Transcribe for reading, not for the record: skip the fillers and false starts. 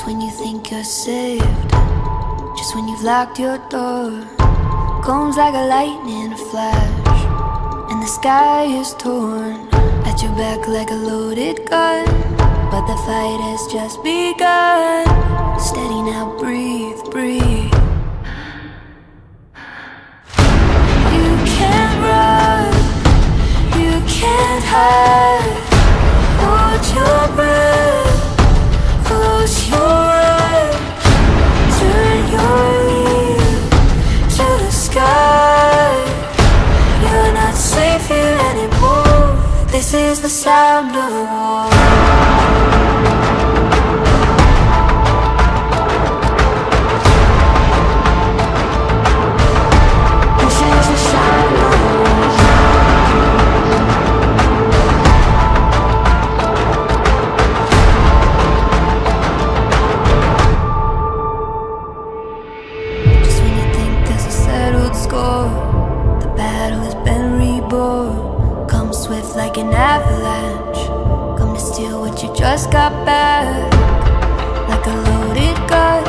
Just when you think you're saved, just when you've locked your door, comes like a lightning flash, and the sky is torn at your back like a loaded gun. But the fight has just begun. Steady now, breathe, breathe. You can't run, you can't hide. Hold your breath, close your eyes, turn your ear to the sky. You're not safe here anymore. This is the sound of war. Like an avalanche, come to steal what you just got back, like a loaded gun.